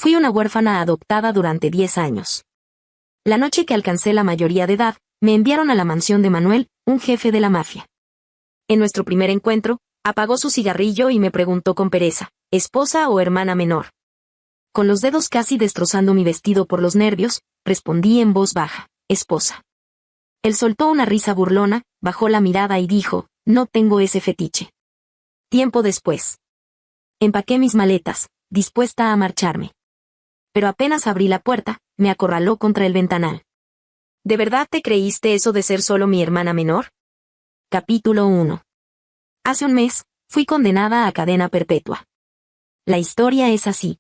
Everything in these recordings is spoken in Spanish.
Fui una huérfana adoptada durante 10 años. La noche que alcancé la mayoría de edad, me enviaron a la mansión de Manuel, un jefe de la mafia. En nuestro primer encuentro, apagó su cigarrillo y me preguntó con pereza, ¿esposa o hermana menor? Con los dedos casi destrozando mi vestido por los nervios, respondí en voz baja, esposa. Él soltó una risa burlona, bajó la mirada y dijo, no tengo ese fetiche. Tiempo después. Empaqué mis maletas, dispuesta a marcharme. Pero apenas abrí la puerta, me acorraló contra el ventanal. ¿De verdad te creíste eso de ser solo mi hermana menor? Capítulo 1. Hace un mes, fui condenada a cadena perpetua. La historia es así.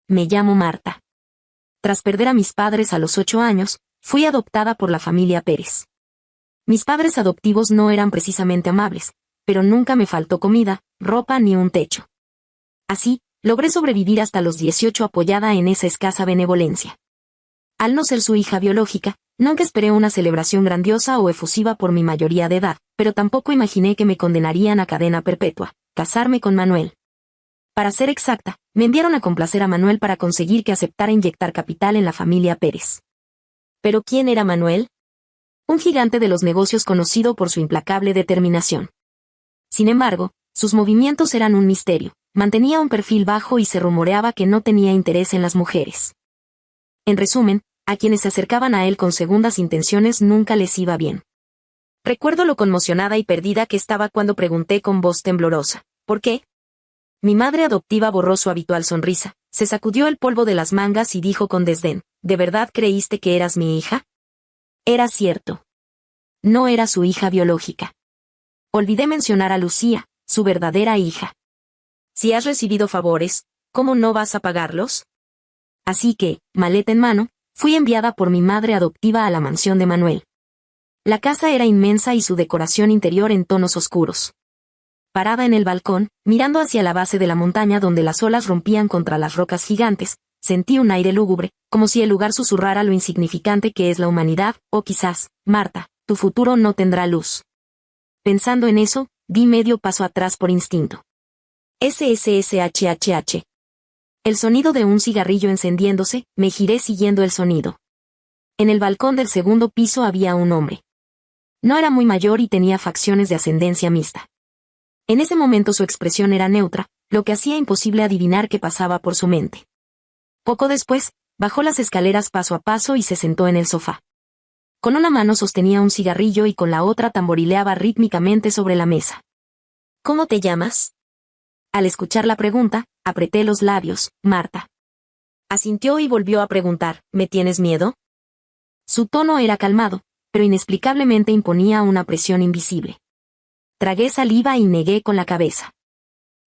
Me llamo Marta. Tras perder a mis padres a los 8 años, fui adoptada por la familia Pérez. Mis padres adoptivos no eran precisamente amables, pero nunca me faltó comida, ropa ni un techo. Así, logré sobrevivir hasta los 18 apoyada en esa escasa benevolencia. Al no ser su hija biológica, nunca esperé una celebración grandiosa o efusiva por mi mayoría de edad, pero tampoco imaginé que me condenarían a cadena perpetua, casarme con Manuel. Para ser exacta, me enviaron a complacer a Manuel para conseguir que aceptara inyectar capital en la familia Pérez. ¿Pero quién era Manuel? Un gigante de los negocios conocido por su implacable determinación. Sin embargo, sus movimientos eran un misterio, mantenía un perfil bajo y se rumoreaba que no tenía interés en las mujeres. En resumen, a quienes se acercaban a él con segundas intenciones nunca les iba bien. Recuerdo lo conmocionada y perdida que estaba cuando pregunté con voz temblorosa, ¿por qué? Mi madre adoptiva borró su habitual sonrisa, se sacudió el polvo de las mangas y dijo con desdén, ¿de verdad creíste que eras mi hija? Era cierto. No era su hija biológica. Olvidé mencionar a Lucía, su verdadera hija. Si has recibido favores, ¿cómo no vas a pagarlos? Así que, maleta en mano, fui enviada por mi madre adoptiva a la mansión de Manuel. La casa era inmensa y su decoración interior en tonos oscuros. Parada en el balcón, mirando hacia la base de la montaña donde las olas rompían contra las rocas gigantes, sentí un aire lúgubre, como si el lugar susurrara lo insignificante que es la humanidad, o quizás, Marta, tu futuro no tendrá luz. Pensando en eso, di medio paso atrás por instinto. SSSHHH. El sonido de un cigarrillo encendiéndose, me giré siguiendo el sonido. En el balcón del segundo piso había un hombre. No era muy mayor y tenía facciones de ascendencia mixta. En ese momento su expresión era neutra, lo que hacía imposible adivinar qué pasaba por su mente. Poco después, bajó las escaleras paso a paso y se sentó en el sofá. Con una mano sostenía un cigarrillo y con la otra tamborileaba rítmicamente sobre la mesa. ¿Cómo te llamas? Al escuchar la pregunta, apreté los labios, Marta. Asintió y volvió a preguntar, ¿me tienes miedo? Su tono era calmado, pero inexplicablemente imponía una presión invisible. Tragué saliva y negué con la cabeza.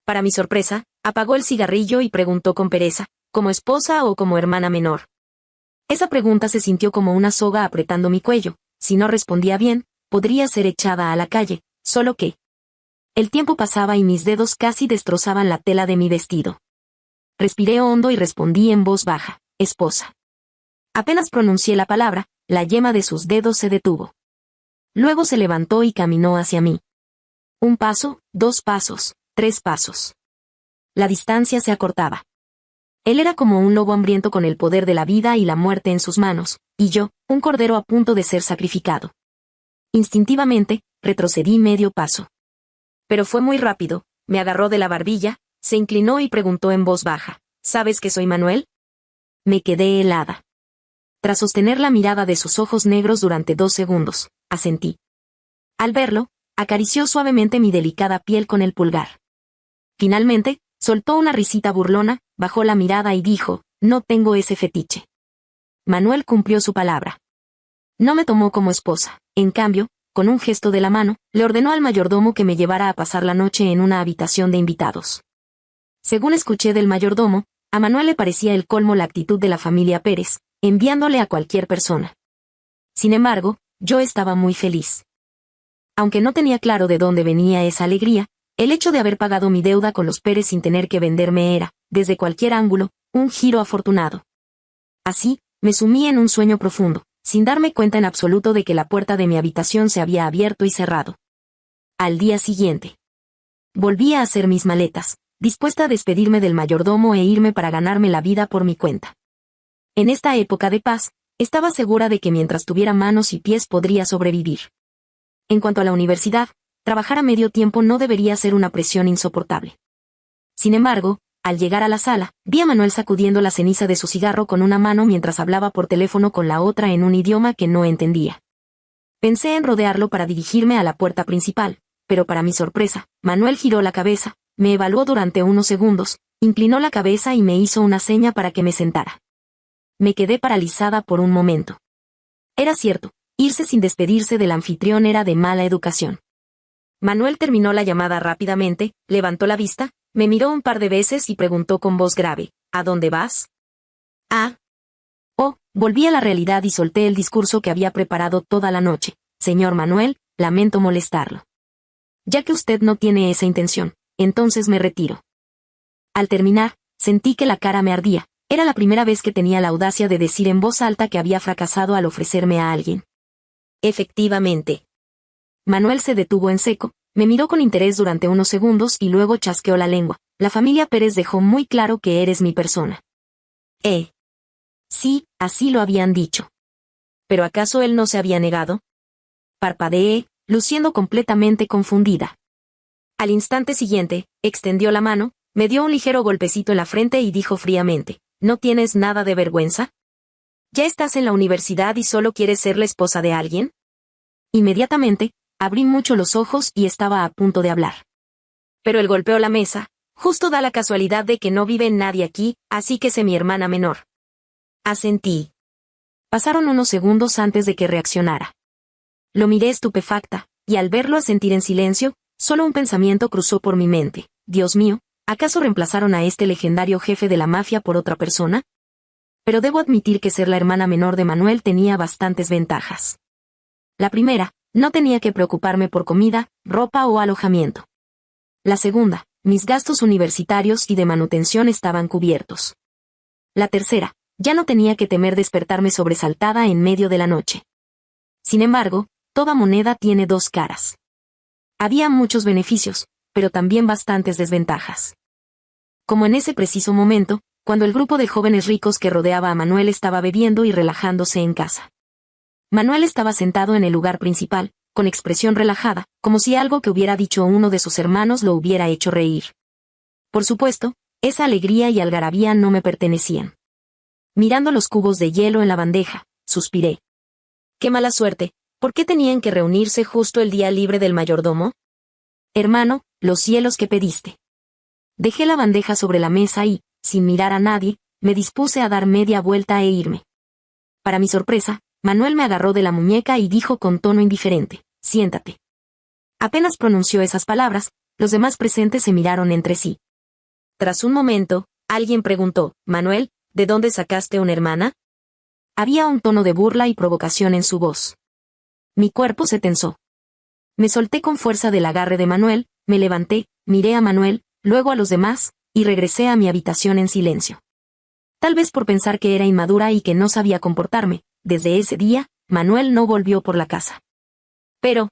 Para mi sorpresa, apagó el cigarrillo y preguntó con pereza, ¿como esposa o como hermana menor? Esa pregunta se sintió como una soga apretando mi cuello. Si no respondía bien, podría ser echada a la calle, solo que... El tiempo pasaba y mis dedos casi destrozaban la tela de mi vestido. Respiré hondo y respondí en voz baja, esposa. Apenas pronuncié la palabra, la yema de sus dedos se detuvo. Luego se levantó y caminó hacia mí. 1 paso, 2 pasos, 3 pasos. La distancia se acortaba. Él era como un lobo hambriento con el poder de la vida y la muerte en sus manos, y yo, un cordero a punto de ser sacrificado. Instintivamente, retrocedí medio paso. Pero fue muy rápido, me agarró de la barbilla, se inclinó y preguntó en voz baja, ¿sabes que soy Manuel? Me quedé helada. Tras sostener la mirada de sus ojos negros durante 2 segundos, asentí. Al verlo, acarició suavemente mi delicada piel con el pulgar. Finalmente, soltó una risita burlona, bajó la mirada y dijo, no tengo ese fetiche. Manuel cumplió su palabra. No me tomó como esposa, en cambio, con un gesto de la mano, le ordenó al mayordomo que me llevara a pasar la noche en una habitación de invitados. Según escuché del mayordomo, a Manuel le parecía el colmo la actitud de la familia Pérez, enviándole a cualquier persona. Sin embargo, yo estaba muy feliz. Aunque no tenía claro de dónde venía esa alegría, el hecho de haber pagado mi deuda con los Pérez sin tener que venderme era, desde cualquier ángulo, un giro afortunado. Así, me sumí en un sueño profundo, sin darme cuenta en absoluto de que la puerta de mi habitación se había abierto y cerrado. Al día siguiente. Volví a hacer mis maletas, dispuesta a despedirme del mayordomo e irme para ganarme la vida por mi cuenta. En esta época de paz, estaba segura de que mientras tuviera manos y pies podría sobrevivir. En cuanto a la universidad, trabajar a medio tiempo no debería ser una presión insoportable. Sin embargo, al llegar a la sala, vi a Manuel sacudiendo la ceniza de su cigarro con una mano mientras hablaba por teléfono con la otra en un idioma que no entendía. Pensé en rodearlo para dirigirme a la puerta principal, pero para mi sorpresa, Manuel giró la cabeza, me evaluó durante unos segundos, inclinó la cabeza y me hizo una seña para que me sentara. Me quedé paralizada por un momento. Era cierto, irse sin despedirse del anfitrión era de mala educación. Manuel terminó la llamada rápidamente, levantó la vista, me miró un par de veces y preguntó con voz grave, ¿a dónde vas? Ah. Oh, volví a la realidad y solté el discurso que había preparado toda la noche. Señor Manuel, lamento molestarlo. Ya que usted no tiene esa intención, entonces me retiro. Al terminar, sentí que la cara me ardía. Era la primera vez que tenía la audacia de decir en voz alta que había fracasado al ofrecerme a alguien. Efectivamente. Manuel se detuvo en seco, me miró con interés durante unos segundos y luego chasqueó la lengua. La familia Pérez dejó muy claro que eres mi persona. Sí, así lo habían dicho. ¿Pero acaso él no se había negado? Parpadeé, luciendo completamente confundida. Al instante siguiente, extendió la mano, me dio un ligero golpecito en la frente y dijo fríamente, ¿no tienes nada de vergüenza? ¿Ya estás en la universidad y solo quieres ser la esposa de alguien? Inmediatamente, abrí mucho los ojos y estaba a punto de hablar. Pero él golpeó la mesa, justo da la casualidad de que no vive nadie aquí, así que sé mi hermana menor. Asentí. Pasaron unos segundos antes de que reaccionara. Lo miré estupefacta, y al verlo asentir en silencio, solo un pensamiento cruzó por mi mente. Dios mío, ¿acaso reemplazaron a este legendario jefe de la mafia por otra persona? Pero debo admitir que ser la hermana menor de Manuel tenía bastantes ventajas. La primera, no tenía que preocuparme por comida, ropa o alojamiento. La segunda, mis gastos universitarios y de manutención estaban cubiertos. La tercera, ya no tenía que temer despertarme sobresaltada en medio de la noche. Sin embargo, toda moneda tiene dos caras. Había muchos beneficios, pero también bastantes desventajas. Como en ese preciso momento, cuando el grupo de jóvenes ricos que rodeaba a Manuel estaba bebiendo y relajándose en casa. Manuel estaba sentado en el lugar principal, con expresión relajada, como si algo que hubiera dicho uno de sus hermanos lo hubiera hecho reír. Por supuesto, esa alegría y algarabía no me pertenecían. Mirando los cubos de hielo en la bandeja, suspiré. ¡Qué mala suerte! ¿Por qué tenían que reunirse justo el día libre del mayordomo? Hermano, los cielos que pediste. Dejé la bandeja sobre la mesa y, sin mirar a nadie, me dispuse a dar media vuelta e irme. Para mi sorpresa, Manuel me agarró de la muñeca y dijo con tono indiferente, siéntate. Apenas pronunció esas palabras, los demás presentes se miraron entre sí. Tras un momento, alguien preguntó, Manuel, ¿de dónde sacaste una hermana? Había un tono de burla y provocación en su voz. Mi cuerpo se tensó. Me solté con fuerza del agarre de Manuel, me levanté, miré a Manuel, luego a los demás, y regresé a mi habitación en silencio. Tal vez por pensar que era inmadura y que no sabía comportarme, desde ese día, Manuel no volvió por la casa. Pero,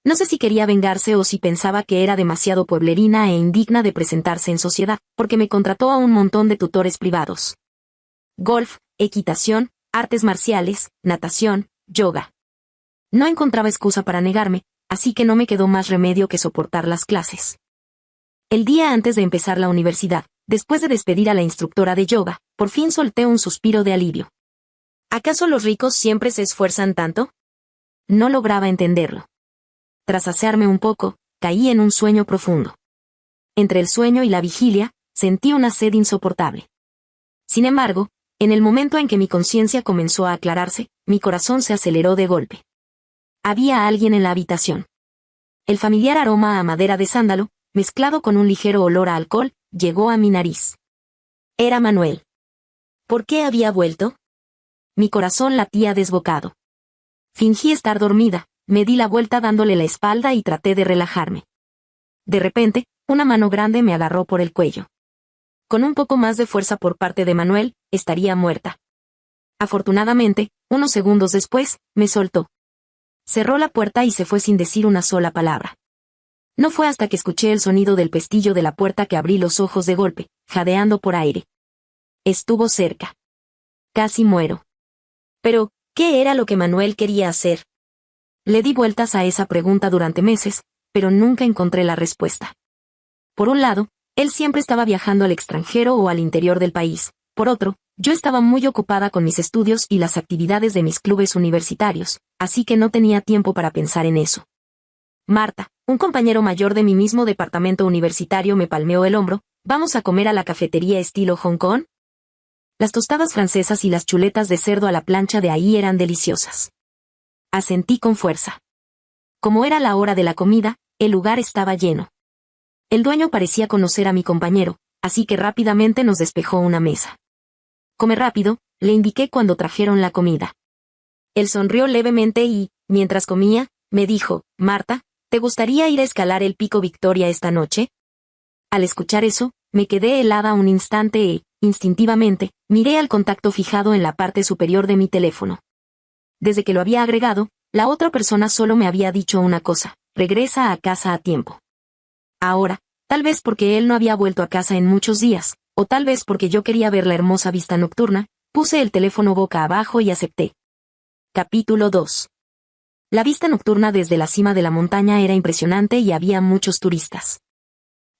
no sé si quería vengarse o si pensaba que era demasiado pueblerina e indigna de presentarse en sociedad, porque me contrató a un montón de tutores privados. Golf, equitación, artes marciales, natación, yoga. No encontraba excusa para negarme, así que no me quedó más remedio que soportar las clases. El día antes de empezar la universidad, después de despedir a la instructora de yoga, por fin solté un suspiro de alivio. ¿Acaso los ricos siempre se esfuerzan tanto? No lograba entenderlo. Tras asearme un poco, caí en un sueño profundo. Entre el sueño y la vigilia, sentí una sed insoportable. Sin embargo, en el momento en que mi conciencia comenzó a aclararse, mi corazón se aceleró de golpe. Había alguien en la habitación. El familiar aroma a madera de sándalo, mezclado con un ligero olor a alcohol, llegó a mi nariz. Era Manuel. ¿Por qué había vuelto? Mi corazón latía desbocado. Fingí estar dormida, me di la vuelta dándole la espalda y traté de relajarme. De repente, una mano grande me agarró por el cuello. Con un poco más de fuerza por parte de Manuel, estaría muerta. Afortunadamente, unos segundos después, me soltó. Cerró la puerta y se fue sin decir una sola palabra. No fue hasta que escuché el sonido del pestillo de la puerta que abrí los ojos de golpe, jadeando por aire. Estuvo cerca. Casi muero. Pero, ¿qué era lo que Manuel quería hacer? Le di vueltas a esa pregunta durante meses, pero nunca encontré la respuesta. Por un lado, él siempre estaba viajando al extranjero o al interior del país. Por otro, yo estaba muy ocupada con mis estudios y las actividades de mis clubes universitarios, así que no tenía tiempo para pensar en eso. Marta, un compañero mayor de mi mismo departamento universitario, me palmeó el hombro. ¿Vamos a comer a la cafetería estilo Hong Kong? Las tostadas francesas y las chuletas de cerdo a la plancha de ahí eran deliciosas. Asentí con fuerza. Como era la hora de la comida, el lugar estaba lleno. El dueño parecía conocer a mi compañero, así que rápidamente nos despejó una mesa. Come rápido, le indiqué cuando trajeron la comida. Él sonrió levemente y, mientras comía, me dijo, Marta, ¿te gustaría ir a escalar el Pico Victoria esta noche? Al escuchar eso, me quedé helada un instante e, instintivamente, miré al contacto fijado en la parte superior de mi teléfono. Desde que lo había agregado, la otra persona solo me había dicho una cosa: regresa a casa a tiempo. Ahora, tal vez porque él no había vuelto a casa en muchos días, o tal vez porque yo quería ver la hermosa vista nocturna, puse el teléfono boca abajo y acepté. Capítulo 2. La vista nocturna desde la cima de la montaña era impresionante y había muchos turistas.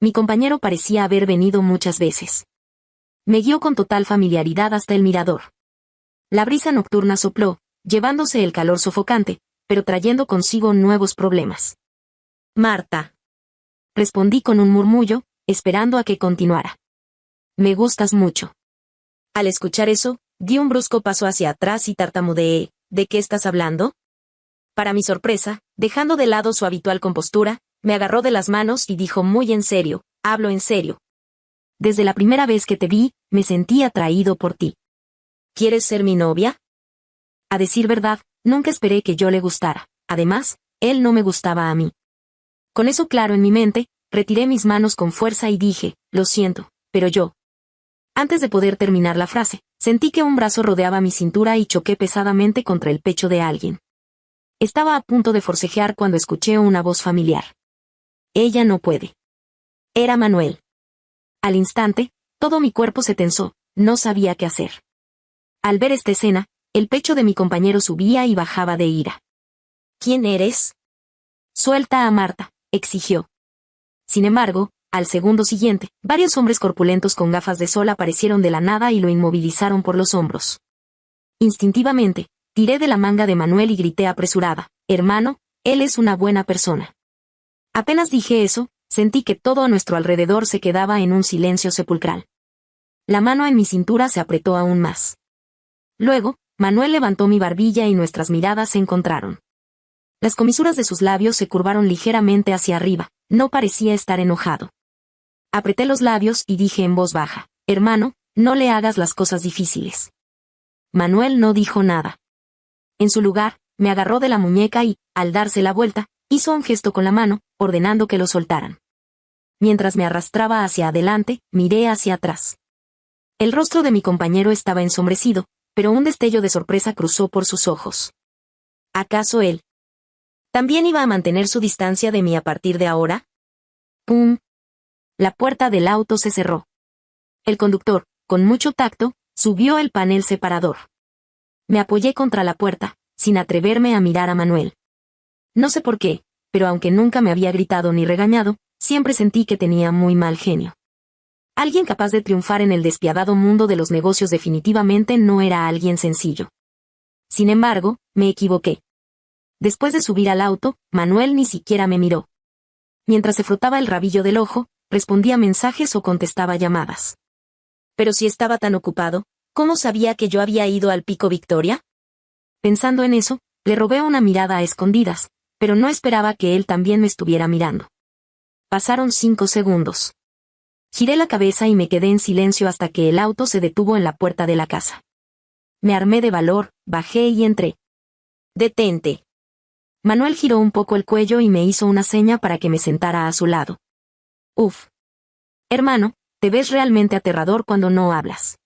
Mi compañero parecía haber venido muchas veces. Me guió con total familiaridad hasta el mirador. La brisa nocturna sopló, llevándose el calor sofocante, pero trayendo consigo nuevos problemas. Marta. Respondí con un murmullo, esperando a que continuara. Me gustas mucho. Al escuchar eso, di un brusco paso hacia atrás y tartamudeé. ¿De qué estás hablando? Para mi sorpresa, dejando de lado su habitual compostura, me agarró de las manos y dijo muy en serio, hablo en serio. Desde la primera vez que te vi, me sentí atraído por ti. ¿Quieres ser mi novia? A decir verdad, nunca esperé que yo le gustara. Además, él no me gustaba a mí. Con eso claro en mi mente, retiré mis manos con fuerza y dije, lo siento, pero yo. Antes de poder terminar la frase, sentí que un brazo rodeaba mi cintura y choqué pesadamente contra el pecho de alguien. Estaba a punto de forcejear cuando escuché una voz familiar. Ella no puede. Era Manuel. Al instante, todo mi cuerpo se tensó, no sabía qué hacer. Al ver esta escena, el pecho de mi compañero subía y bajaba de ira. ¿Quién eres? Suelta a Marta, exigió. Sin embargo, al segundo siguiente, varios hombres corpulentos con gafas de sol aparecieron de la nada y lo inmovilizaron por los hombros. Instintivamente, tiré de la manga de Manuel y grité apresurada, hermano, él es una buena persona. Apenas dije eso, sentí que todo a nuestro alrededor se quedaba en un silencio sepulcral. La mano en mi cintura se apretó aún más. Luego, Manuel levantó mi barbilla y nuestras miradas se encontraron. Las comisuras de sus labios se curvaron ligeramente hacia arriba, no parecía estar enojado. Apreté los labios y dije en voz baja, hermano, no le hagas las cosas difíciles. Manuel no dijo nada. En su lugar, me agarró de la muñeca y, al darse la vuelta, hizo un gesto con la mano, ordenando que lo soltaran. Mientras me arrastraba hacia adelante, miré hacia atrás. El rostro de mi compañero estaba ensombrecido, pero un destello de sorpresa cruzó por sus ojos. ¿Acaso él también iba a mantener su distancia de mí a partir de ahora? ¡Pum! La puerta del auto se cerró. El conductor, con mucho tacto, subió el panel separador. Me apoyé contra la puerta, sin atreverme a mirar a Manuel. No sé por qué, pero aunque nunca me había gritado ni regañado, siempre sentí que tenía muy mal genio. Alguien capaz de triunfar en el despiadado mundo de los negocios definitivamente no era alguien sencillo. Sin embargo, me equivoqué. Después de subir al auto, Manuel ni siquiera me miró. Mientras se frotaba el rabillo del ojo, respondía mensajes o contestaba llamadas. Pero si estaba tan ocupado, ¿cómo sabía que yo había ido al Pico Victoria? Pensando en eso, le robé una mirada a escondidas, pero no esperaba que él también me estuviera mirando. Pasaron 5 segundos. Giré la cabeza y me quedé en silencio hasta que el auto se detuvo en la puerta de la casa. Me armé de valor, bajé y entré. «Detente». Manuel giró un poco el cuello y me hizo una seña para que me sentara a su lado. «Uf. Hermano, te ves realmente aterrador cuando no hablas».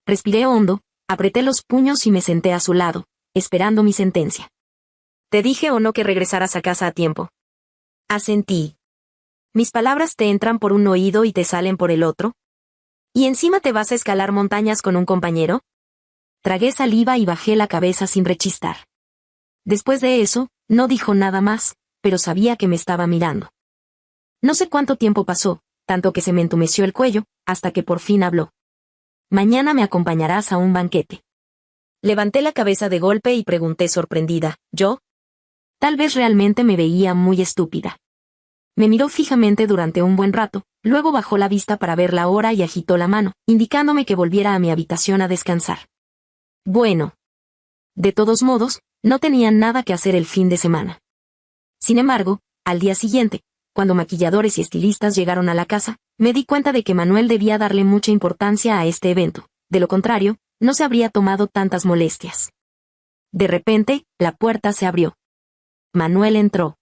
Respiré hondo, apreté los puños y me senté a su lado, esperando mi sentencia. «¿Te dije o no que regresaras a casa a tiempo?» Asentí. Mis palabras te entran por un oído y te salen por el otro. ¿Y encima te vas a escalar montañas con un compañero? Tragué saliva y bajé la cabeza sin rechistar. Después de eso, no dijo nada más, pero sabía que me estaba mirando. No sé cuánto tiempo pasó, tanto que se me entumeció el cuello, hasta que por fin habló. Mañana me acompañarás a un banquete. Levanté la cabeza de golpe y pregunté sorprendida, ¿yo? Tal vez realmente me veía muy estúpida. Me miró fijamente durante un buen rato, luego bajó la vista para ver la hora y agitó la mano, indicándome que volviera a mi habitación a descansar. Bueno. De todos modos, no tenía nada que hacer el fin de semana. Sin embargo, al día siguiente, cuando maquilladores y estilistas llegaron a la casa, me di cuenta de que Manuel debía darle mucha importancia a este evento, de lo contrario, no se habría tomado tantas molestias. De repente, la puerta se abrió. Manuel entró.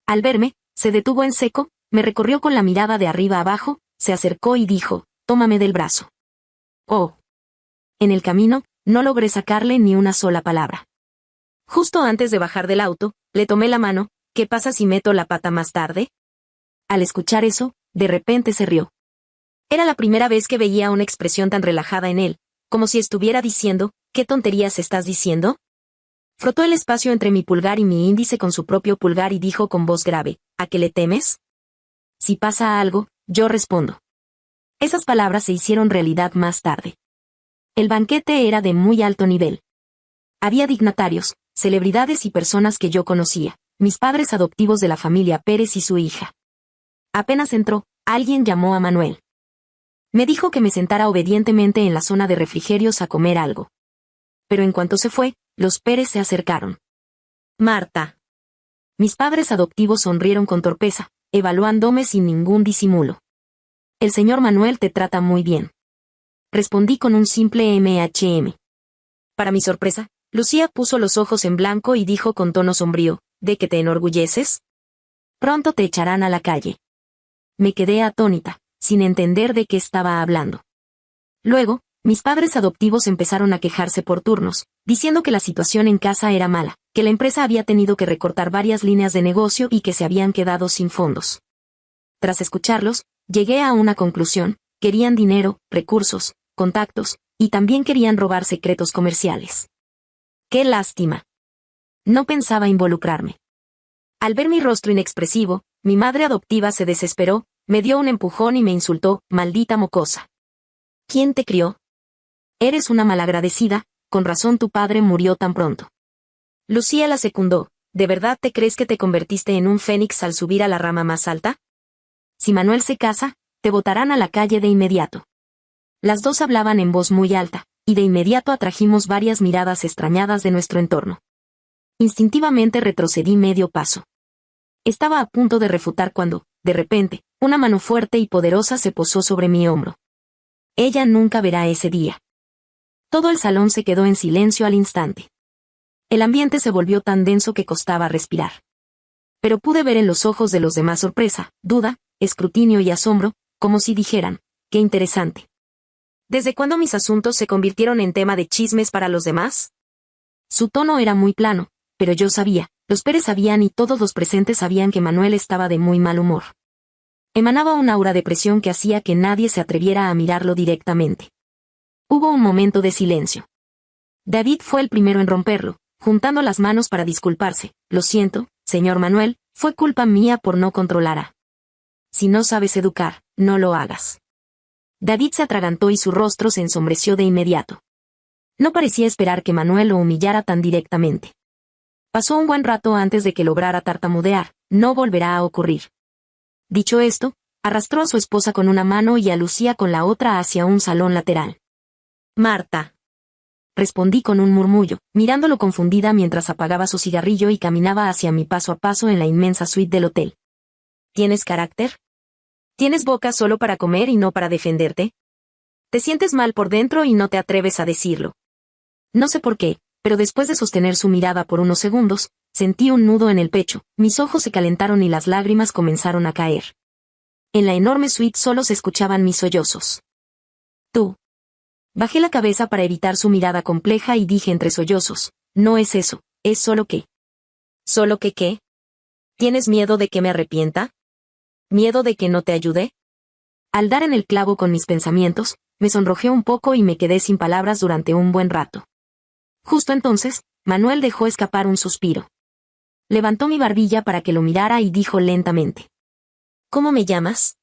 Al verme, se detuvo en seco, me recorrió con la mirada de arriba abajo, se acercó y dijo, «Tómame del brazo». Oh. En el camino, no logré sacarle ni una sola palabra. Justo antes de bajar del auto, le tomé la mano, ¿qué pasa si meto la pata más tarde? Al escuchar eso, de repente se rió. Era la primera vez que veía una expresión tan relajada en él, como si estuviera diciendo, ¿qué tonterías estás diciendo? Frotó el espacio entre mi pulgar y mi índice con su propio pulgar y dijo con voz grave, ¿a qué le temes? Si pasa algo, yo respondo. Esas palabras se hicieron realidad más tarde. El banquete era de muy alto nivel. Había dignatarios, celebridades y personas que yo conocía, mis padres adoptivos de la familia Pérez y su hija. Apenas entró, alguien llamó a Manuel. Me dijo que me sentara obedientemente en la zona de refrigerios a comer algo. Pero en cuanto se fue, los Pérez se acercaron. Marta. Mis padres adoptivos sonrieron con torpeza, evaluándome sin ningún disimulo. El señor Manuel te trata muy bien. Respondí con un simple MHM. Para mi sorpresa, Lucía puso los ojos en blanco y dijo con tono sombrío, ¿de qué te enorgulleces? Pronto te echarán a la calle. Me quedé atónita, sin entender de qué estaba hablando. Luego, mis padres adoptivos empezaron a quejarse por turnos, diciendo que la situación en casa era mala, que la empresa había tenido que recortar varias líneas de negocio y que se habían quedado sin fondos. Tras escucharlos, llegué a una conclusión: querían dinero, recursos, contactos, y también querían robar secretos comerciales. ¡Qué lástima! No pensaba involucrarme. Al ver mi rostro inexpresivo, mi madre adoptiva se desesperó, me dio un empujón y me insultó, maldita mocosa. ¿Quién te crió? Eres una malagradecida, con razón tu padre murió tan pronto. Lucía la secundó, ¿de verdad te crees que te convertiste en un fénix al subir a la rama más alta? Si Manuel se casa, te botarán a la calle de inmediato. Las dos hablaban en voz muy alta, y de inmediato atrajimos varias miradas extrañadas de nuestro entorno. Instintivamente retrocedí medio paso. Estaba a punto de refutar cuando, de repente, una mano fuerte y poderosa se posó sobre mi hombro. Ella nunca verá ese día. Todo el salón se quedó en silencio al instante. El ambiente se volvió tan denso que costaba respirar. Pero pude ver en los ojos de los demás sorpresa, duda, escrutinio y asombro, como si dijeran, ¡qué interesante! ¿Desde cuándo mis asuntos se convirtieron en tema de chismes para los demás? Su tono era muy plano, pero yo sabía, los Pérez sabían y todos los presentes sabían que Manuel estaba de muy mal humor. Emanaba un aura de presión que hacía que nadie se atreviera a mirarlo directamente. Hubo un momento de silencio. David fue el primero en romperlo, juntando las manos para disculparse. Lo siento, señor Manuel, fue culpa mía por no controlar a. Si no sabes educar, no lo hagas. David se atragantó y su rostro se ensombreció de inmediato. No parecía esperar que Manuel lo humillara tan directamente. Pasó un buen rato antes de que lograra tartamudear, no volverá a ocurrir. Dicho esto, arrastró a su esposa con una mano y a Lucía con la otra hacia un salón lateral. Marta. Respondí con un murmullo, mirándolo confundida mientras apagaba su cigarrillo y caminaba hacia mí paso a paso en la inmensa suite del hotel. ¿Tienes carácter? ¿Tienes boca solo para comer y no para defenderte? Te sientes mal por dentro y no te atreves a decirlo. No sé por qué, pero después de sostener su mirada por unos segundos, sentí un nudo en el pecho, mis ojos se calentaron y las lágrimas comenzaron a caer. En la enorme suite solo se escuchaban mis sollozos. Tú. Bajé la cabeza para evitar su mirada compleja y dije entre sollozos, no es eso, es solo que. ¿Solo que qué? ¿Tienes miedo de que me arrepienta? ¿Miedo de que no te ayude? Al dar en el clavo con mis pensamientos, me sonrojé un poco y me quedé sin palabras durante un buen rato. Justo entonces, Manuel dejó escapar un suspiro. Levantó mi barbilla para que lo mirara y dijo lentamente: ¿Cómo me llamas?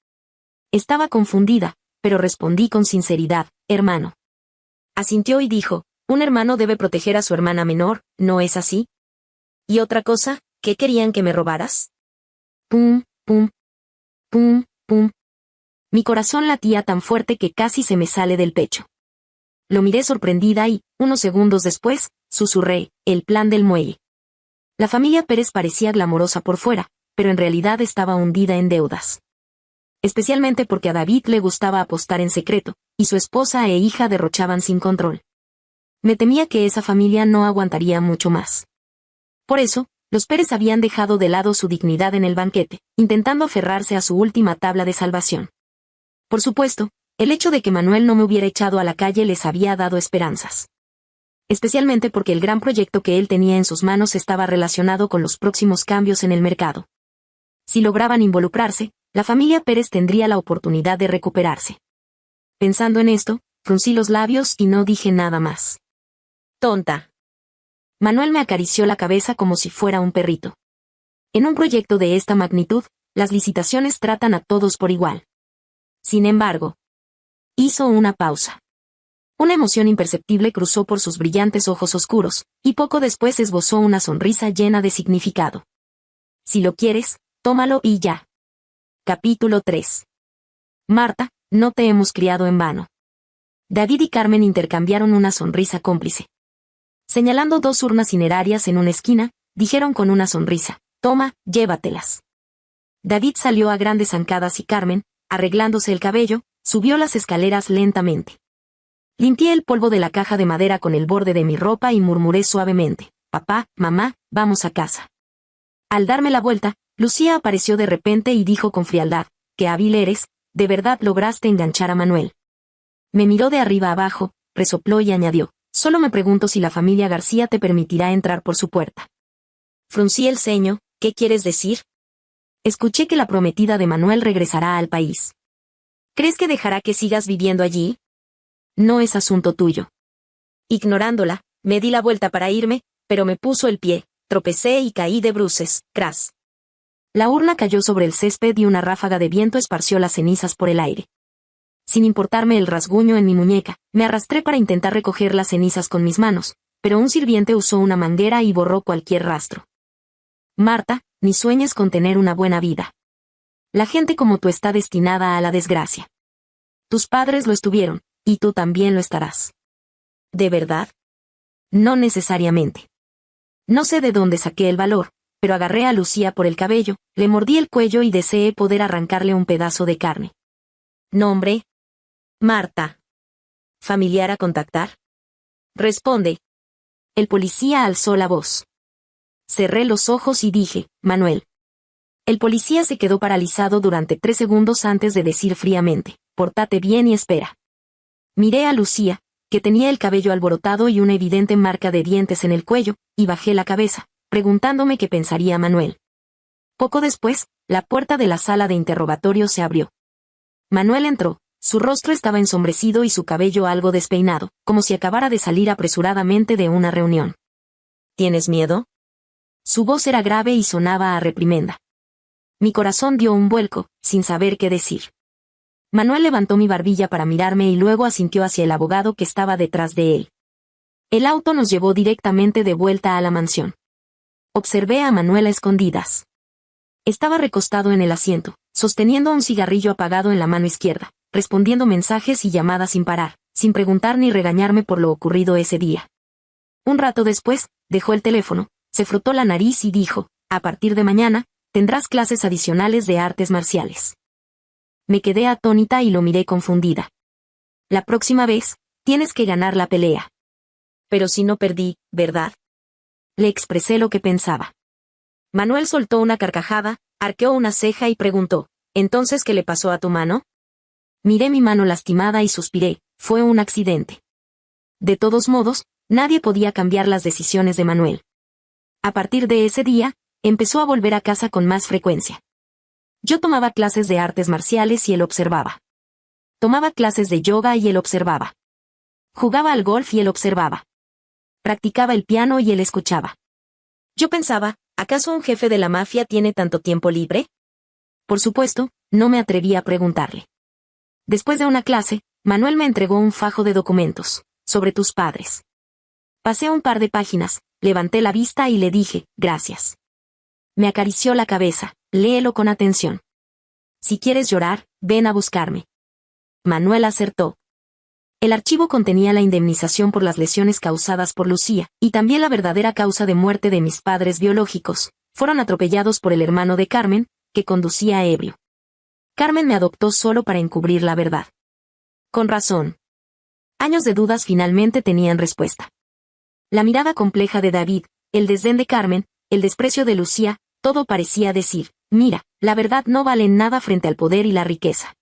Estaba confundida, pero respondí con sinceridad: hermano. Asintió y dijo: un hermano debe proteger a su hermana menor, ¿no es así? ¿Y otra cosa? ¿Qué querían que me robaras? Pum, pum, pum, pum. Mi corazón latía tan fuerte que casi se me sale del pecho. Lo miré sorprendida y, unos segundos después, susurré: el plan del muelle. La familia Pérez parecía glamorosa por fuera, pero en realidad estaba hundida en deudas. Especialmente porque a David le gustaba apostar en secreto, y su esposa e hija derrochaban sin control. Me temía que esa familia no aguantaría mucho más. Por eso, los Pérez habían dejado de lado su dignidad en el banquete, intentando aferrarse a su última tabla de salvación. Por supuesto, el hecho de que Manuel no me hubiera echado a la calle les había dado esperanzas. Especialmente porque el gran proyecto que él tenía en sus manos estaba relacionado con los próximos cambios en el mercado. Si lograban involucrarse, la familia Pérez tendría la oportunidad de recuperarse. Pensando en esto, fruncí los labios y no dije nada más. Tonta. Manuel me acarició la cabeza como si fuera un perrito. En un proyecto de esta magnitud, las licitaciones tratan a todos por igual. Sin embargo, hizo una pausa. Una emoción imperceptible cruzó por sus brillantes ojos oscuros, y poco después esbozó una sonrisa llena de significado. Si lo quieres, tómalo y ya. Capítulo 3. Marta, no te hemos criado en vano. David y Carmen intercambiaron una sonrisa cómplice. Señalando dos urnas cinerarias en una esquina, dijeron con una sonrisa: toma, llévatelas. David salió a grandes zancadas y Carmen, arreglándose el cabello, subió las escaleras lentamente. Limpié el polvo de la caja de madera con el borde de mi ropa y murmuré suavemente: papá, mamá, vamos a casa. Al darme la vuelta, Lucía apareció de repente y dijo con frialdad: qué hábil eres, de verdad lograste enganchar a Manuel. Me miró de arriba abajo, resopló y añadió: solo me pregunto si la familia García te permitirá entrar por su puerta. Fruncí el ceño: ¿qué quieres decir? Escuché que la prometida de Manuel regresará al país. ¿Crees que dejará que sigas viviendo allí? No es asunto tuyo. Ignorándola, me di la vuelta para irme, pero me puso el pie, tropecé y caí de bruces, cras. La urna cayó sobre el césped y una ráfaga de viento esparció las cenizas por el aire. Sin importarme el rasguño en mi muñeca, me arrastré para intentar recoger las cenizas con mis manos, pero un sirviente usó una manguera y borró cualquier rastro. Marta, ni sueñes con tener una buena vida. La gente como tú está destinada a la desgracia. Tus padres lo estuvieron, y tú también lo estarás. ¿De verdad? No necesariamente. No sé de dónde saqué el valor, pero agarré a Lucía por el cabello, le mordí el cuello y deseé poder arrancarle un pedazo de carne. ¿Nombre? Marta. ¿Familiar a contactar? Responde. El policía alzó la voz. Cerré los ojos y dije: Manuel. El policía se quedó paralizado durante 3 segundos antes de decir fríamente: pórtate bien y espera. Miré a Lucía, que tenía el cabello alborotado y una evidente marca de dientes en el cuello, y bajé la cabeza, preguntándome qué pensaría Manuel. Poco después, la puerta de la sala de interrogatorio se abrió. Manuel entró, su rostro estaba ensombrecido y su cabello algo despeinado, como si acabara de salir apresuradamente de una reunión. ¿Tienes miedo? Su voz era grave y sonaba a reprimenda. Mi corazón dio un vuelco, sin saber qué decir. Manuel levantó mi barbilla para mirarme y luego asintió hacia el abogado que estaba detrás de él. El auto nos llevó directamente de vuelta a la mansión. Observé a Manuel a escondidas. Estaba recostado en el asiento, sosteniendo un cigarrillo apagado en la mano izquierda, respondiendo mensajes y llamadas sin parar, sin preguntar ni regañarme por lo ocurrido ese día. Un rato después, dejó el teléfono, se frotó la nariz y dijo: a partir de mañana, tendrás clases adicionales de artes marciales. Me quedé atónita y lo miré confundida. La próxima vez, tienes que ganar la pelea. Pero si no perdí, ¿verdad? Le expresé lo que pensaba. Manuel soltó una carcajada, arqueó una ceja y preguntó: ¿entonces qué le pasó a tu mano? Miré mi mano lastimada y suspiré: fue un accidente. De todos modos, nadie podía cambiar las decisiones de Manuel. A partir de ese día, empezó a volver a casa con más frecuencia. Yo tomaba clases de artes marciales y él observaba. Tomaba clases de yoga y él observaba. Jugaba al golf y él observaba. Practicaba el piano y él escuchaba. Yo pensaba, ¿acaso un jefe de la mafia tiene tanto tiempo libre? Por supuesto, no me atreví a preguntarle. Después de una clase, Manuel me entregó un fajo de documentos, sobre tus padres. Pasé un par de páginas, levanté la vista y le dije, gracias. Me acarició la cabeza, léelo con atención. Si quieres llorar, ven a buscarme. Manuel acertó. El archivo contenía la indemnización por las lesiones causadas por Lucía, y también la verdadera causa de muerte de mis padres biológicos. Fueron atropellados por el hermano de Carmen, que conducía ebrio. Carmen me adoptó solo para encubrir la verdad. Con razón. Años de dudas finalmente tenían respuesta. La mirada compleja de David, el desdén de Carmen, el desprecio de Lucía, todo parecía decir, mira, la verdad no vale nada frente al poder y la riqueza.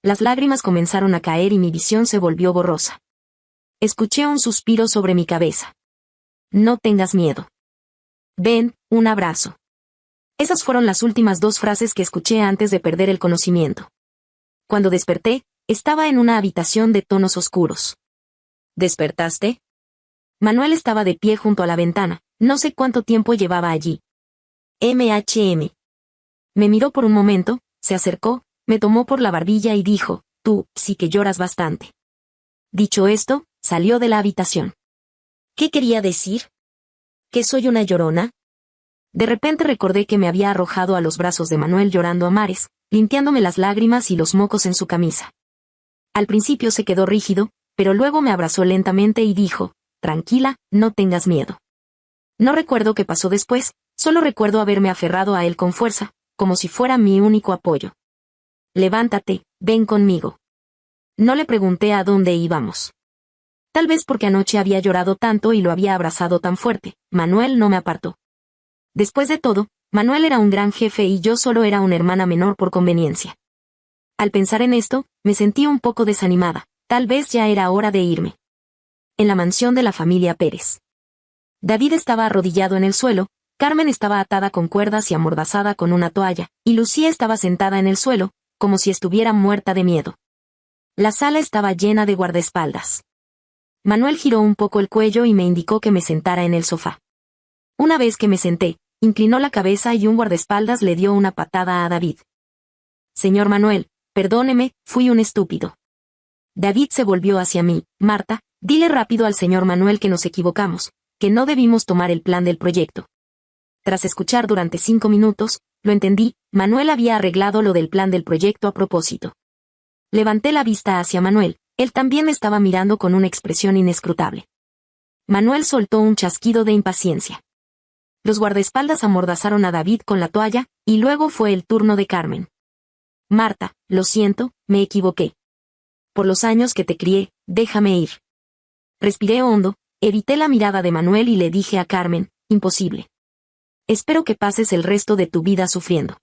Las lágrimas comenzaron a caer y mi visión se volvió borrosa. Escuché un suspiro sobre mi cabeza. No tengas miedo. Ven, un abrazo. Esas fueron las últimas 2 frases que escuché antes de perder el conocimiento. Cuando desperté, estaba en una habitación de tonos oscuros. ¿Despertaste? Manuel estaba de pie junto a la ventana, no sé cuánto tiempo llevaba allí. MHM. Me miró por un momento, se acercó, me tomó por la barbilla y dijo, tú, sí que lloras bastante. Dicho esto, salió de la habitación. ¿Qué quería decir? ¿Que soy una llorona? De repente recordé que me había arrojado a los brazos de Manuel llorando a mares, limpiándome las lágrimas y los mocos en su camisa. Al principio se quedó rígido, pero luego me abrazó lentamente y dijo, tranquila, no tengas miedo. No recuerdo qué pasó después, solo recuerdo haberme aferrado a él con fuerza, como si fuera mi único apoyo. Levántate, ven conmigo. No le pregunté a dónde íbamos. Tal vez porque anoche había llorado tanto y lo había abrazado tan fuerte, Manuel no me apartó. Después de todo, Manuel era un gran jefe y yo solo era una hermana menor por conveniencia. Al pensar en esto, me sentí un poco desanimada, tal vez ya era hora de irme. En la mansión de la familia Pérez. David estaba arrodillado en el suelo, Carmen estaba atada con cuerdas y amordazada con una toalla, y Lucía estaba sentada en el suelo, como si estuviera muerta de miedo. La sala estaba llena de guardaespaldas. Manuel giró un poco el cuello y me indicó que me sentara en el sofá. Una vez que me senté, inclinó la cabeza y un guardaespaldas le dio una patada a David. Señor Manuel, perdóneme, fui un estúpido. David se volvió hacia mí. Marta, dile rápido al señor Manuel que nos equivocamos, que no debimos tomar el plan del proyecto. Tras escuchar durante 5 minutos, lo entendí, Manuel había arreglado lo del plan del proyecto a propósito. Levanté la vista hacia Manuel, él también me estaba mirando con una expresión inescrutable. Manuel soltó un chasquido de impaciencia. Los guardaespaldas amordazaron a David con la toalla, y luego fue el turno de Carmen. Marta, lo siento, me equivoqué. Por los años que te crié, déjame ir. Respiré hondo, evité la mirada de Manuel y le dije a Carmen, imposible. Espero que pases el resto de tu vida sufriendo.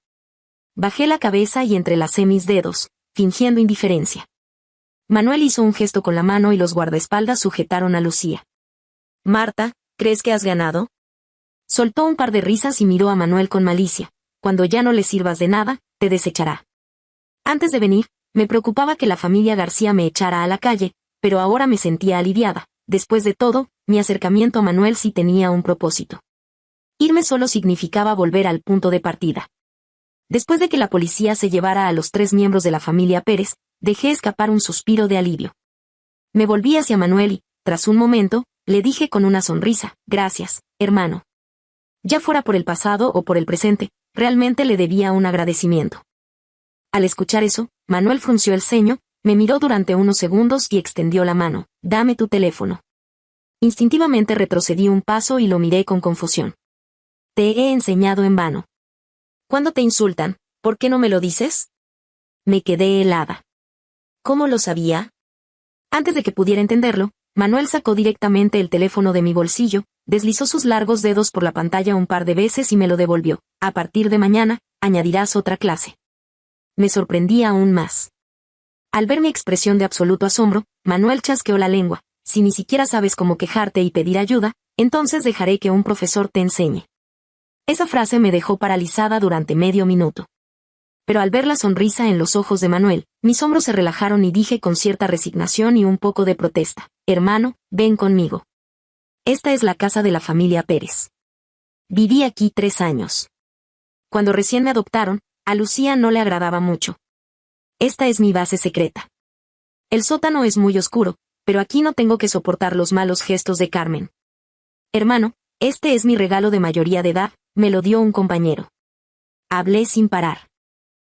Bajé la cabeza y entrelacé mis dedos, fingiendo indiferencia. Manuel hizo un gesto con la mano y los guardaespaldas sujetaron a Lucía. Marta, ¿crees que has ganado? Soltó un par de risas y miró a Manuel con malicia. Cuando ya no le sirvas de nada, te desechará. Antes de venir, me preocupaba que la familia García me echara a la calle, pero ahora me sentía aliviada. Después de todo, mi acercamiento a Manuel sí tenía un propósito. Irme solo significaba volver al punto de partida. Después de que la policía se llevara a los 3 miembros de la familia Pérez, dejé escapar un suspiro de alivio. Me volví hacia Manuel y, tras un momento, le dije con una sonrisa, gracias, hermano. Ya fuera por el pasado o por el presente, realmente le debía un agradecimiento. Al escuchar eso, Manuel frunció el ceño, me miró durante unos segundos y extendió la mano, dame tu teléfono. Instintivamente retrocedí un paso y lo miré con confusión. Te he enseñado en vano. Cuando te insultan, ¿por qué no me lo dices? Me quedé helada. ¿Cómo lo sabía? Antes de que pudiera entenderlo, Manuel sacó directamente el teléfono de mi bolsillo, deslizó sus largos dedos por la pantalla un par de veces y me lo devolvió. A partir de mañana, añadirás otra clase. Me sorprendí aún más. Al ver mi expresión de absoluto asombro, Manuel chasqueó la lengua. Si ni siquiera sabes cómo quejarte y pedir ayuda, entonces dejaré que un profesor te enseñe. Esa frase me dejó paralizada durante medio minuto. Pero al ver la sonrisa en los ojos de Manuel, mis hombros se relajaron y dije con cierta resignación y un poco de protesta: hermano, ven conmigo. Esta es la casa de la familia Pérez. Viví aquí 3 años. Cuando recién me adoptaron, a Lucía no le agradaba mucho. Esta es mi base secreta. El sótano es muy oscuro, pero aquí no tengo que soportar los malos gestos de Carmen. Hermano, este es mi regalo de mayoría de edad, me lo dio un compañero. Hablé sin parar.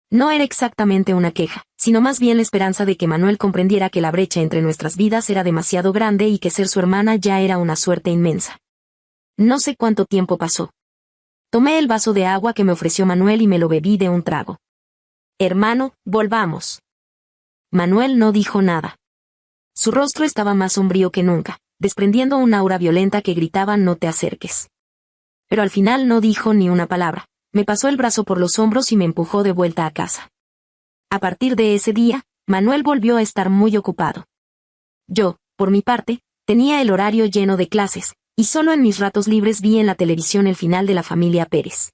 No era exactamente una queja, sino más bien la esperanza de que Manuel comprendiera que la brecha entre nuestras vidas era demasiado grande y que ser su hermana ya era una suerte inmensa. No sé cuánto tiempo pasó. Tomé el vaso de agua que me ofreció Manuel y me lo bebí de un trago. Hermano, volvamos. Manuel no dijo nada. Su rostro estaba más sombrío que nunca, desprendiendo un aura violenta que gritaba: no te acerques. Pero al final no dijo ni una palabra. Me pasó el brazo por los hombros y me empujó de vuelta a casa. A partir de ese día, Manuel volvió a estar muy ocupado. Yo, por mi parte, tenía el horario lleno de clases, y solo en mis ratos libres vi en la televisión el final de la familia Pérez.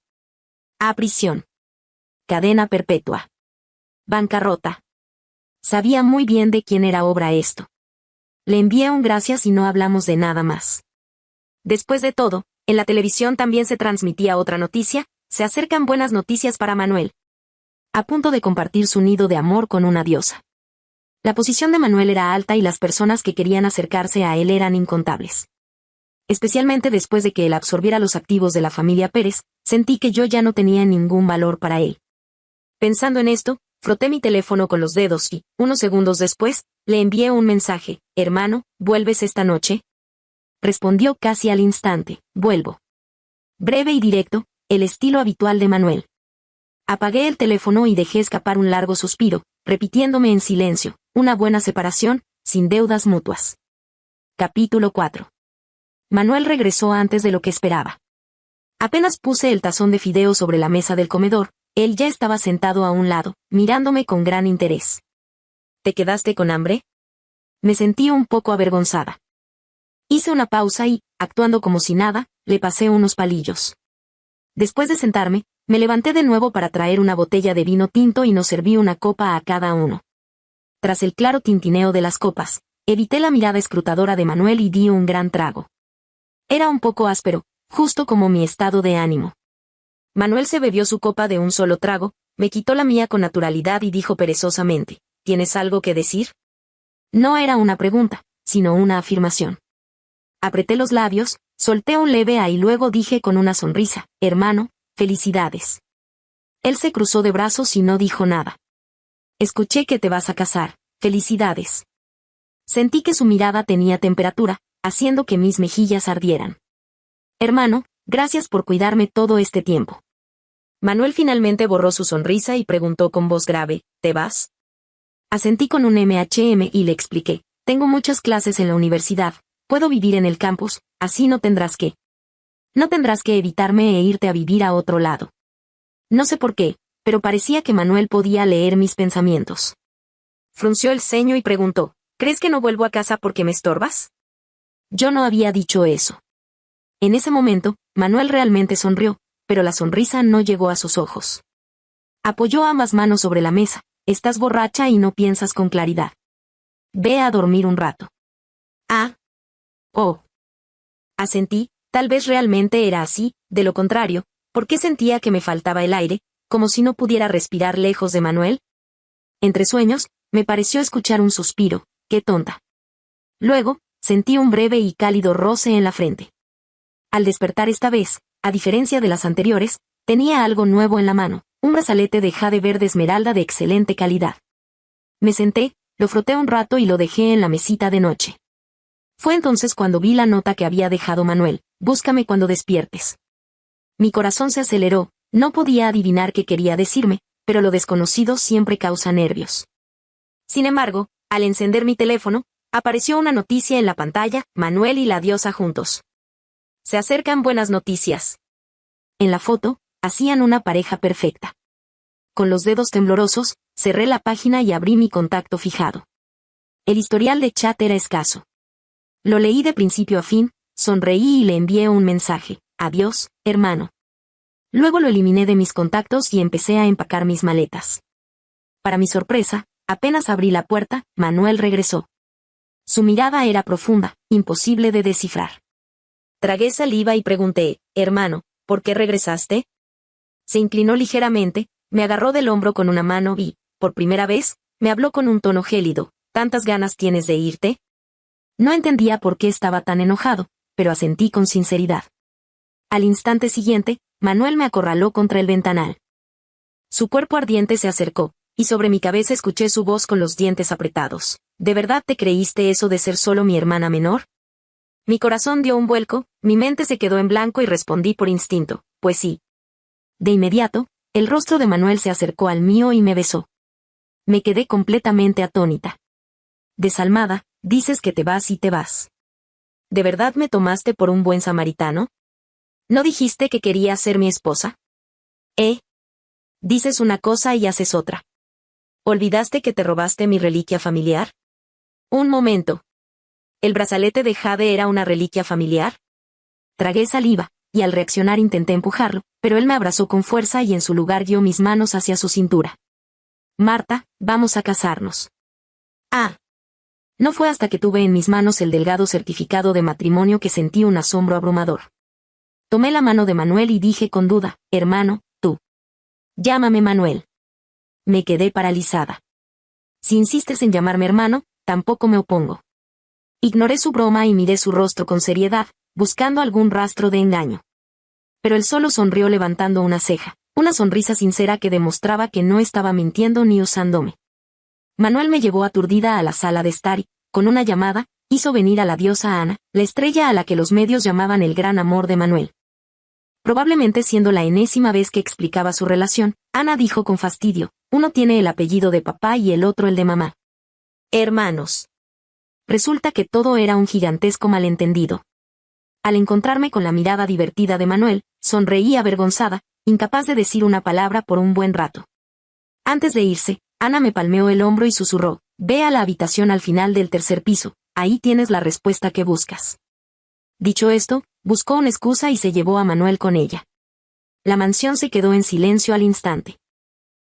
A prisión. Cadena perpetua. Bancarrota. Sabía muy bien de quién era obra esto. Le envié un gracias y no hablamos de nada más. Después de todo, en la televisión también se transmitía otra noticia: se acercan buenas noticias para Manuel. A punto de compartir su nido de amor con una diosa. La posición de Manuel era alta y las personas que querían acercarse a él eran incontables. Especialmente después de que él absorbiera los activos de la familia Pérez, sentí que yo ya no tenía ningún valor para él. Pensando en esto, froté mi teléfono con los dedos y, unos segundos después, le envié un mensaje: hermano, ¿vuelves esta noche? Respondió casi al instante: vuelvo. Breve y directo, el estilo habitual de Manuel. Apagué el teléfono y dejé escapar un largo suspiro, repitiéndome en silencio: una buena separación, sin deudas mutuas. Capítulo 4. Manuel regresó antes de lo que esperaba. Apenas puse el tazón de fideo sobre la mesa del comedor, él ya estaba sentado a un lado, mirándome con gran interés. ¿Te quedaste con hambre? Me sentí un poco avergonzada. Hice una pausa y, actuando como si nada, le pasé unos palillos. Después de sentarme, me levanté de nuevo para traer una botella de vino tinto y nos serví una copa a cada uno. Tras el claro tintineo de las copas, evité la mirada escrutadora de Manuel y di un gran trago. Era un poco áspero, justo como mi estado de ánimo. Manuel se bebió su copa de un solo trago, me quitó la mía con naturalidad y dijo perezosamente: ¿tienes algo que decir? No era una pregunta, sino una afirmación. Apreté los labios, solté un leve ah y luego dije con una sonrisa: hermano, felicidades. Él se cruzó de brazos y no dijo nada. Escuché que te vas a casar, felicidades. Sentí que su mirada tenía temperatura, haciendo que mis mejillas ardieran. Hermano, gracias por cuidarme todo este tiempo. Manuel finalmente borró su sonrisa y preguntó con voz grave: ¿te vas? Asentí con un MHM y le expliqué: tengo muchas clases en la universidad, puedo vivir en el campus, así no tendrás que evitarme e irte a vivir a otro lado. No sé por qué, pero parecía que Manuel podía leer mis pensamientos. Frunció el ceño y preguntó: ¿crees que no vuelvo a casa porque me estorbas? Yo no había dicho eso. En ese momento, Manuel realmente sonrió, pero la sonrisa no llegó a sus ojos. Apoyó ambas manos sobre la mesa: estás borracha y no piensas con claridad. Ve a dormir un rato. Ah. Oh. Asentí, tal vez realmente era así, de lo contrario, ¿por qué sentía que me faltaba el aire, como si no pudiera respirar lejos de Manuel? Entre sueños, me pareció escuchar un suspiro: qué tonta. Luego, sentí un breve y cálido roce en la frente. Al despertar esta vez, a diferencia de las anteriores, tenía algo nuevo en la mano: un brazalete de jade verde esmeralda de excelente calidad. Me senté, lo froté un rato y lo dejé en la mesita de noche. Fue entonces cuando vi la nota que había dejado Manuel: búscame cuando despiertes. Mi corazón se aceleró, no podía adivinar qué quería decirme, pero lo desconocido siempre causa nervios. Sin embargo, al encender mi teléfono, apareció una noticia en la pantalla: Manuel y la diosa juntos. Se acercan buenas noticias. En la foto, hacían una pareja perfecta. Con los dedos temblorosos, cerré la página y abrí mi contacto fijado. El historial de chat era escaso. Lo leí de principio a fin, sonreí y le envié un mensaje: adiós, hermano. Luego lo eliminé de mis contactos y empecé a empacar mis maletas. Para mi sorpresa, apenas abrí la puerta, Manuel regresó. Su mirada era profunda, imposible de descifrar. Tragué saliva y pregunté, hermano, ¿por qué regresaste? Se inclinó ligeramente, me agarró del hombro con una mano y, por primera vez, me habló con un tono gélido. ¿Tantas ganas tienes de irte? No entendía por qué estaba tan enojado, pero asentí con sinceridad. Al instante siguiente, Manuel me acorraló contra el ventanal. Su cuerpo ardiente se acercó, y sobre mi cabeza escuché su voz con los dientes apretados. ¿De verdad te creíste eso de ser solo mi hermana menor? Mi corazón dio un vuelco, mi mente se quedó en blanco y respondí por instinto, pues sí. De inmediato, el rostro de Manuel se acercó al mío y me besó. Me quedé completamente atónita. Desalmada, dices que te vas y te vas. ¿De verdad me tomaste por un buen samaritano? ¿No dijiste que querías ser mi esposa? Dices una cosa y haces otra. ¿Olvidaste que te robaste mi reliquia familiar? Un momento. ¿El brazalete de jade era una reliquia familiar? Tragué saliva, y al reaccionar intenté empujarlo, pero él me abrazó con fuerza y en su lugar guió mis manos hacia su cintura. Marta, vamos a casarnos. Ah. No fue hasta que tuve en mis manos el delgado certificado de matrimonio que sentí un asombro abrumador. Tomé la mano de Manuel y dije con duda, hermano, tú. Llámame Manuel. Me quedé paralizada. Si insistes en llamarme hermano, tampoco me opongo. Ignoré su broma y miré su rostro con seriedad, buscando algún rastro de engaño. Pero él solo sonrió levantando una ceja, una sonrisa sincera que demostraba que no estaba mintiendo ni usándome. Manuel me llevó aturdida a la sala de estar y, con una llamada, hizo venir a la diosa Ana, la estrella a la que los medios llamaban el gran amor de Manuel. Probablemente siendo la enésima vez que explicaba su relación, Ana dijo con fastidio, uno tiene el apellido de papá y el otro el de mamá. Hermanos. Resulta que todo era un gigantesco malentendido. Al encontrarme con la mirada divertida de Manuel, sonreí avergonzada, incapaz de decir una palabra por un buen rato. Antes de irse, Ana me palmeó el hombro y susurró, ve a la habitación al final del tercer piso, ahí tienes la respuesta que buscas. Dicho esto, buscó una excusa y se llevó a Manuel con ella. La mansión se quedó en silencio al instante.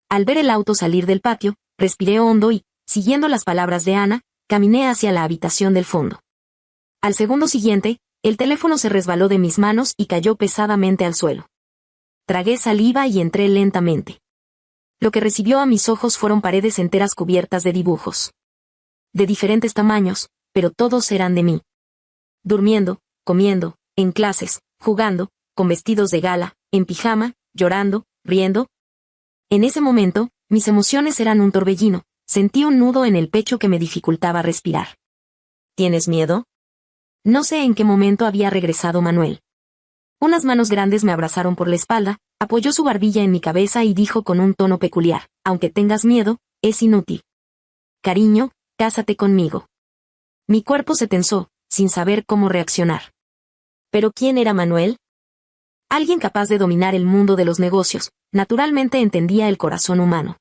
Al ver el auto salir del patio, respiré hondo y, siguiendo las palabras de Ana, caminé hacia la habitación del fondo. Al segundo siguiente, el teléfono se resbaló de mis manos y cayó pesadamente al suelo. Tragué saliva y entré lentamente. Lo que recibió a mis ojos fueron paredes enteras cubiertas de dibujos. De diferentes tamaños, pero todos eran de mí. Durmiendo, comiendo, en clases, jugando, con vestidos de gala, en pijama, llorando, riendo. En ese momento, mis emociones eran un torbellino, sentí un nudo en el pecho que me dificultaba respirar. ¿Tienes miedo? No sé en qué momento había regresado Manuel. Unas manos grandes me abrazaron por la espalda, apoyó su barbilla en mi cabeza y dijo con un tono peculiar, aunque tengas miedo, es inútil. Cariño, cásate conmigo. Mi cuerpo se tensó, sin saber cómo reaccionar. ¿Pero quién era Manuel? Alguien capaz de dominar el mundo de los negocios, naturalmente entendía el corazón humano.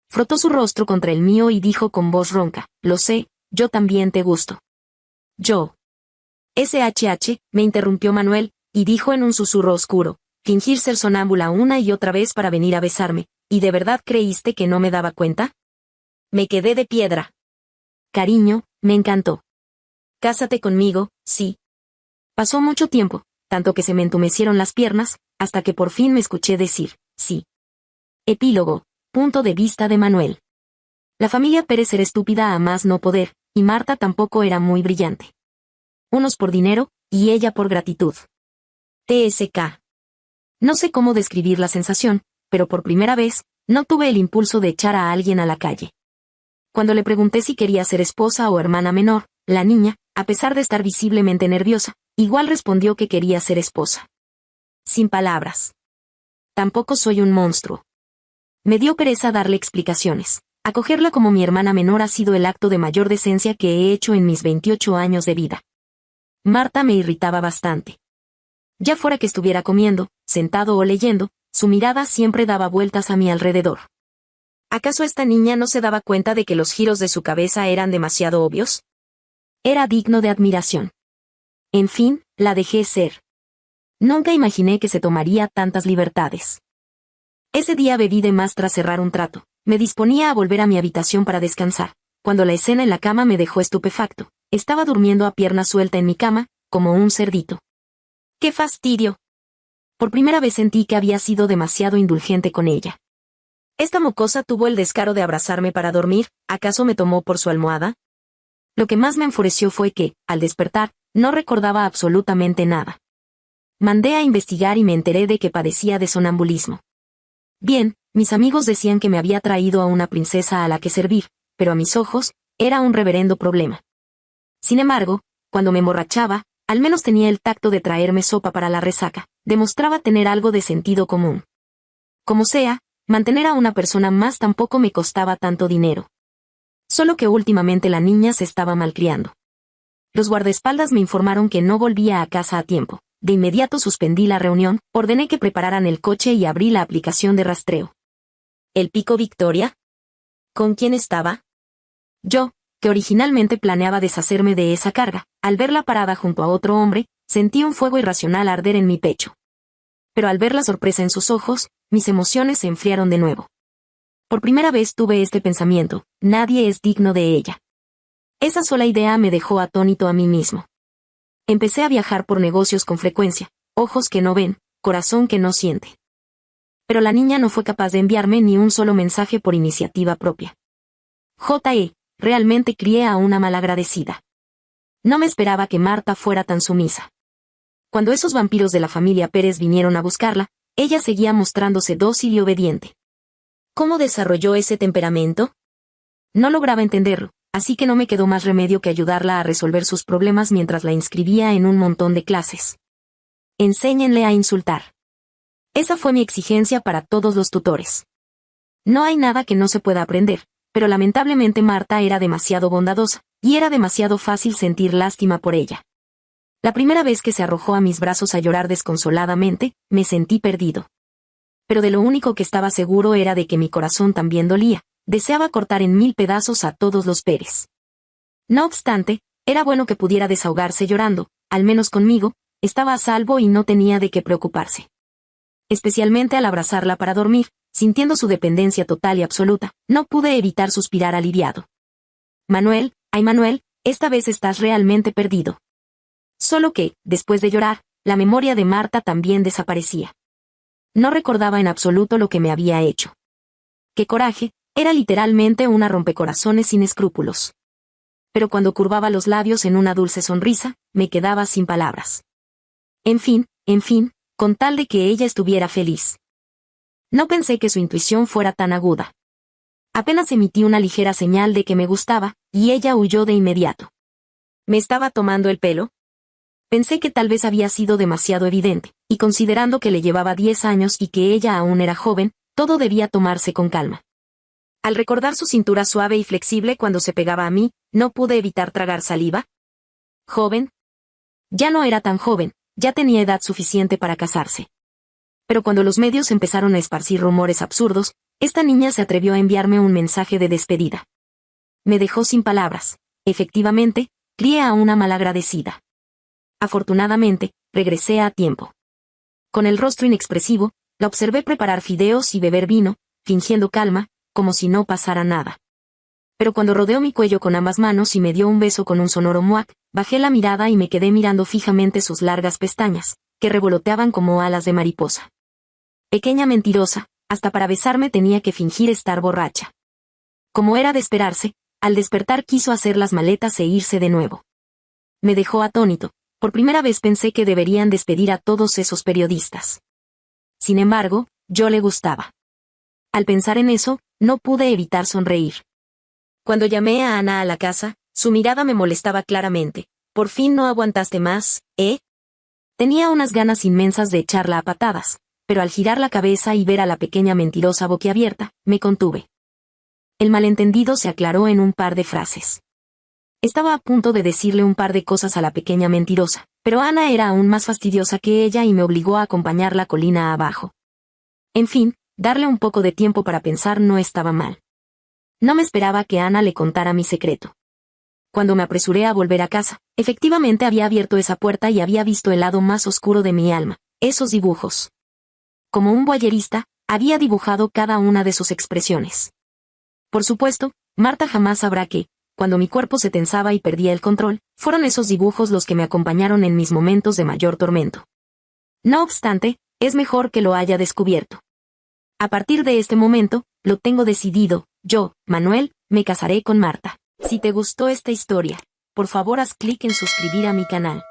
Frotó su rostro contra el mío y dijo con voz ronca, lo sé, yo también te gusto. Yo. SHH, me interrumpió Manuel, y dijo en un susurro oscuro, fingir ser sonámbula una y otra vez para venir a besarme, ¿y de verdad creíste que no me daba cuenta? Me quedé de piedra. Cariño, me encantó. Cásate conmigo, sí. Pasó mucho tiempo, tanto que se me entumecieron las piernas, hasta que por fin me escuché decir, sí. Epílogo, punto de vista de Manuel. La familia Pérez era estúpida a más no poder, y Marta tampoco era muy brillante. Unos por dinero, y ella por gratitud. TSK. No sé cómo describir la sensación, pero por primera vez, no tuve el impulso de echar a alguien a la calle. Cuando le pregunté si quería ser esposa o hermana menor, la niña, a pesar de estar visiblemente nerviosa, igual respondió que quería ser esposa. Sin palabras. Tampoco soy un monstruo. Me dio pereza darle explicaciones. Acogerla como mi hermana menor ha sido el acto de mayor decencia que he hecho en mis 28 años de vida. Marta me irritaba bastante. Ya fuera que estuviera comiendo, sentado o leyendo, su mirada siempre daba vueltas a mi alrededor. ¿Acaso esta niña no se daba cuenta de que los giros de su cabeza eran demasiado obvios? Era digno de admiración. En fin, la dejé ser. Nunca imaginé que se tomaría tantas libertades. Ese día bebí de más tras cerrar un trato. Me disponía a volver a mi habitación para descansar, cuando la escena en la cama me dejó estupefacto. Estaba durmiendo a pierna suelta en mi cama, como un cerdito. ¡Qué fastidio! Por primera vez sentí que había sido demasiado indulgente con ella. Esta mocosa tuvo el descaro de abrazarme para dormir. ¿Acaso me tomó por su almohada? Lo que más me enfureció fue que, al despertar, no recordaba absolutamente nada. Mandé a investigar y me enteré de que padecía de sonambulismo. Bien, mis amigos decían que me había traído a una princesa a la que servir, pero a mis ojos, era un reverendo problema. Sin embargo, cuando me emborrachaba, al menos tenía el tacto de traerme sopa para la resaca. Demostraba tener algo de sentido común. Como sea, mantener a una persona más tampoco me costaba tanto dinero. Solo que últimamente la niña se estaba malcriando. Los guardaespaldas me informaron que no volvía a casa a tiempo. De inmediato suspendí la reunión, ordené que prepararan el coche y abrí la aplicación de rastreo. ¿El Pico Victoria? ¿Con quién estaba? Yo, que originalmente planeaba deshacerme de esa carga, al verla parada junto a otro hombre, sentí un fuego irracional arder en mi pecho. Pero al ver la sorpresa en sus ojos, mis emociones se enfriaron de nuevo. Por primera vez tuve este pensamiento: nadie es digno de ella. Esa sola idea me dejó atónito a mí mismo. Empecé a viajar por negocios con frecuencia, ojos que no ven, corazón que no siente. Pero la niña no fue capaz de enviarme ni un solo mensaje por iniciativa propia. Realmente crié a una malagradecida. No me esperaba que Marta fuera tan sumisa. Cuando esos vampiros de la familia Pérez vinieron a buscarla, ella seguía mostrándose dócil y obediente. ¿Cómo desarrolló ese temperamento? No lograba entenderlo, así que no me quedó más remedio que ayudarla a resolver sus problemas mientras la inscribía en un montón de clases. Enséñenle a insultar. Esa fue mi exigencia para todos los tutores. No hay nada que no se pueda aprender, pero lamentablemente Marta era demasiado bondadosa, y era demasiado fácil sentir lástima por ella. La primera vez que se arrojó a mis brazos a llorar desconsoladamente, me sentí perdido. Pero de lo único que estaba seguro era de que mi corazón también dolía. Deseaba cortar en 1000 pedazos a todos los Pérez. No obstante, era bueno que pudiera desahogarse llorando, al menos conmigo, estaba a salvo y no tenía de qué preocuparse. Especialmente al abrazarla para dormir, sintiendo su dependencia total y absoluta, no pude evitar suspirar aliviado. Manuel, ay Manuel, esta vez estás realmente perdido. Solo que, después de llorar, la memoria de Marta también desaparecía. No recordaba en absoluto lo que me había hecho. ¡Qué coraje! Era literalmente una rompecorazones sin escrúpulos. Pero cuando curvaba los labios en una dulce sonrisa, me quedaba sin palabras. En fin, con tal de que ella estuviera feliz. No pensé que su intuición fuera tan aguda. Apenas emití una ligera señal de que me gustaba, y ella huyó de inmediato. ¿Me estaba tomando el pelo? Pensé que tal vez había sido demasiado evidente, y considerando que le llevaba 10 años y que ella aún era joven, todo debía tomarse con calma. Al recordar su cintura suave y flexible cuando se pegaba a mí, no pude evitar tragar saliva. ¿Joven? Ya no era tan joven, ya tenía edad suficiente para casarse. Pero cuando los medios empezaron a esparcir rumores absurdos, esta niña se atrevió a enviarme un mensaje de despedida. Me dejó sin palabras. Efectivamente, crié a una malagradecida. Afortunadamente, regresé a tiempo. Con el rostro inexpresivo, la observé preparar fideos y beber vino, fingiendo calma, como si no pasara nada. Pero cuando rodeó mi cuello con ambas manos y me dio un beso con un sonoro muac, bajé la mirada y me quedé mirando fijamente sus largas pestañas, que revoloteaban como alas de mariposa. Pequeña mentirosa, hasta para besarme tenía que fingir estar borracha. Como era de esperarse, al despertar quiso hacer las maletas e irse de nuevo. Me dejó atónito. Por primera vez pensé que deberían despedir a todos esos periodistas. Sin embargo, yo le gustaba. Al pensar en eso, no pude evitar sonreír. Cuando llamé a Ana a la casa, su mirada me molestaba claramente. ¿Por fin no aguantaste más, eh? Tenía unas ganas inmensas de echarla a patadas, pero al girar la cabeza y ver a la pequeña mentirosa boquiabierta, me contuve. El malentendido se aclaró en un par de frases. Estaba a punto de decirle un par de cosas a la pequeña mentirosa, pero Ana era aún más fastidiosa que ella y me obligó a acompañarla colina abajo. En fin, darle un poco de tiempo para pensar no estaba mal. No me esperaba que Ana le contara mi secreto. Cuando me apresuré a volver a casa, efectivamente había abierto esa puerta y había visto el lado más oscuro de mi alma. esos dibujos. Como un voyerista, había dibujado cada una de sus expresiones. Por supuesto, Marta jamás sabrá que, cuando mi cuerpo se tensaba y perdía el control, fueron esos dibujos los que me acompañaron en mis momentos de mayor tormento. No obstante, es mejor que lo haya descubierto. A partir de este momento, lo tengo decidido, yo, Manuel, me casaré con Marta. Si te gustó esta historia, por favor haz clic en suscribir a mi canal.